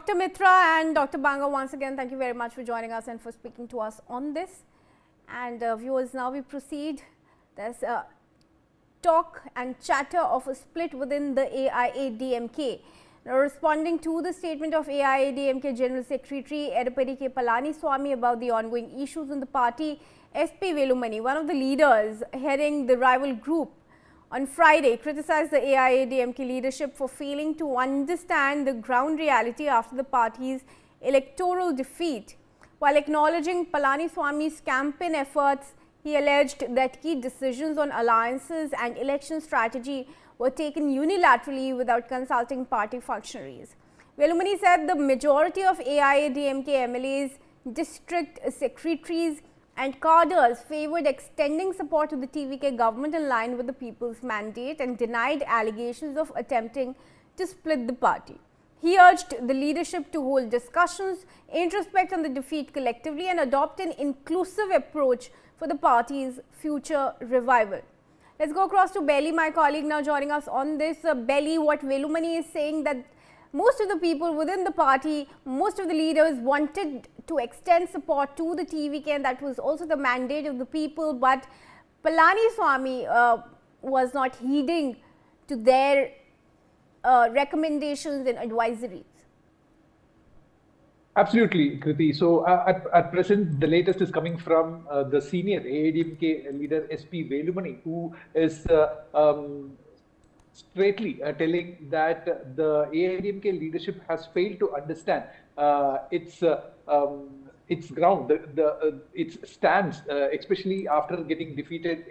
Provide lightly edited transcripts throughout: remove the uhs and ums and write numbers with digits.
Dr. Mitra and Dr. Banga, once again, thank you very much for joining us and for speaking to us on this. And viewers, now we proceed. There's talk and chatter of a split within the AIADMK. Now, responding to the statement of AIADMK General Secretary Edappadi Palaniswami about the ongoing issues in the party, SP Velumani, one of the leaders heading the rival group, on Friday criticized the AIADMK leadership for failing to understand the ground reality after the party's electoral defeat. While acknowledging Palaniswami's campaign efforts, he alleged that key decisions on alliances and election strategy were taken unilaterally without consulting party functionaries. Velumani said the majority of AIADMK MLAs, district secretaries and cadres favoured extending support to the TVK government in line with the people's mandate and denied allegations of attempting to split the party. He urged the leadership to hold discussions, introspect on the defeat collectively and adopt an inclusive approach for the party's future revival. Let's go across to Belly, my colleague now joining us on this. Belly, what Velumani is saying that most of the people within the party, most of the leaders wanted to extend support to the TVK, and that was also the mandate of the people, but Palaniswami was not heeding to their recommendations and advisories. Absolutely, Kriti. So at present, the latest is coming from the senior AIADMK leader SP Velumani, who is straightly telling that the AIADMK leadership has failed to understand its ground, its stance, especially after getting defeated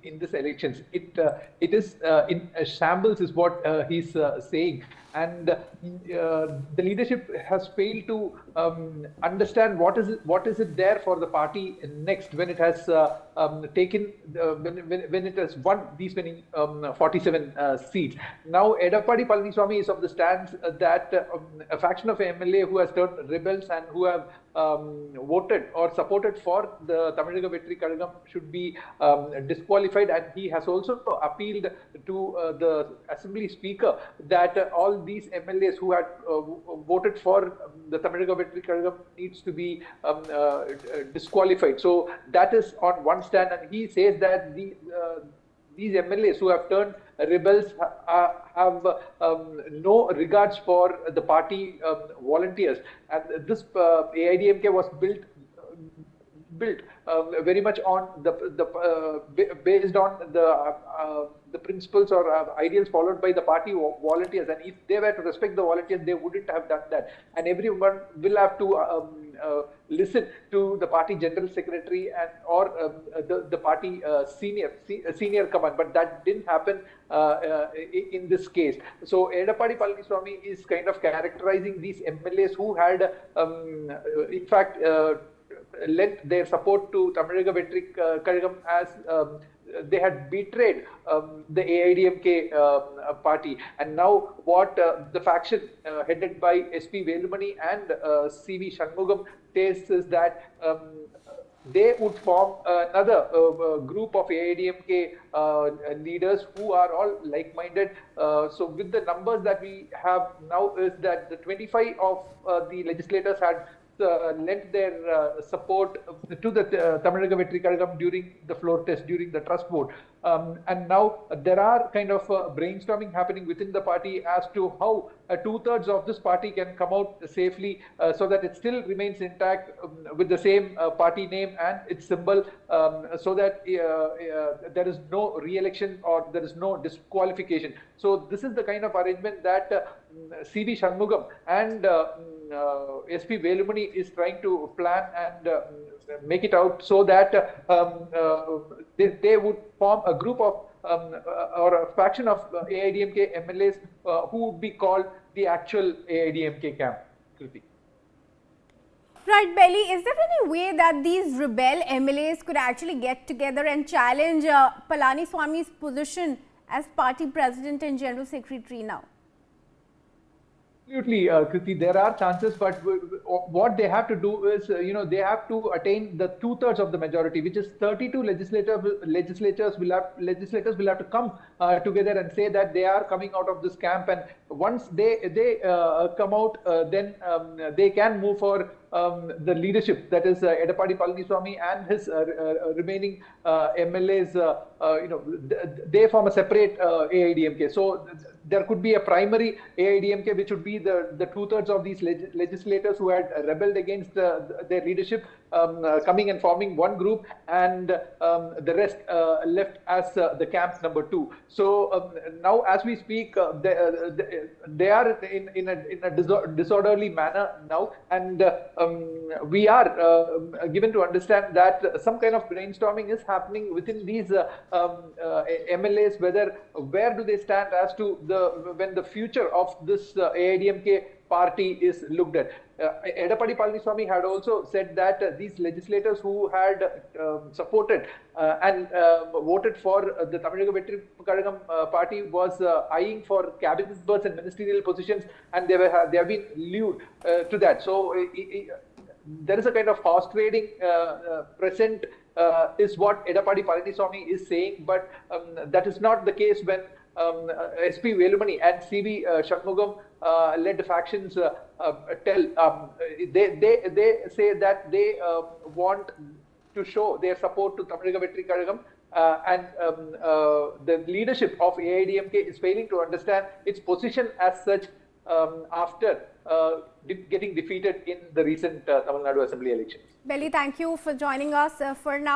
in this elections. It is in shambles, is what he's saying. And the leadership has failed to understand what is it there for the party next when it has taken when it has won these many 47 seats. Now Edappadi Palaniswami is of the stance that a faction of MLA who has turned rebels and who have voted or supported for the Tamilaga Vettri Kazhagam should be disqualified, and he has also appealed to the Assembly Speaker that all these MLAs who had voted for the Tamilaga Vettri Kazhagam needs to be disqualified. So that is on one stand, and he says that these MLAs who have turned rebels have no regards for the party volunteers, and this AIADMK was built very much on based on the principles or ideals followed by the party volunteers, and if they were to respect the volunteers, they wouldn't have done that, and everyone will have to listen to the party general secretary and or the party senior command, but that didn't happen in this case. So Edappadi Palaniswami is kind of characterizing these MLAs who had in fact lent their support to Tamilaga Vettri Kazhagam as they had betrayed the AIADMK party, and now what the faction headed by SP Velumani and CV Shanmugam says is that they would form another group of AIADMK leaders who are all like-minded. So with the numbers that we have now is that the 25 of the legislators had lent their support to the Tamilaga Vettri Kazhagam during the floor test, during the trust vote. And now there are kind of brainstorming happening within the party as to how 2/3 of this party can come out safely so that it still remains intact with the same party name and its symbol, so that there is no re-election or there is no disqualification. So this is the kind of arrangement that CV Shanmugam and SP Velumani is trying to plan and make it out, so that they would form a group of or a faction of AIADMK MLAs who would be called the actual AIADMK camp. Kriti. Right, Belly, is there any way that these rebel MLAs could actually get together and challenge Palaniswami's position as party president and general secretary now? Absolutely, Kriti, there are chances, but what they have to do is, they have to attain the 2/3 of the majority, which is 32 legislators will have to come together and say that they are coming out of this camp. And once they come out, then they can move for the leadership, that is Edappadi Palaniswami and his remaining MLAs. They form a separate AIADMK. So there could be a primary AIADMK, which would be the 2/3 of these legislators who had rebelled against their leadership, coming and forming one group, and the rest left as the camp number 2. So now, as we speak, they are in a disorderly manner now, and we are given to understand that some kind of brainstorming is happening within these MLAs, where do they stand as to when the future of this AIADMK party is looked at. Edappadi Palaniswami had also said that these legislators who had supported and voted for the Tamilaga Vettri Kazhagam party was eyeing for cabinet berths and ministerial positions, and they have been lured to that. So there is a kind of horse trading present, is what Edappadi Palaniswami is saying, but that is not the case when SP Velumani and CV Shanmugam led factions tell. They say that they want to show their support to Tamilaga Vettri Kazhagam, and the leadership of AIADMK is failing to understand its position as such after getting defeated in the recent Tamil Nadu Assembly elections. Belly, thank you for joining us for now.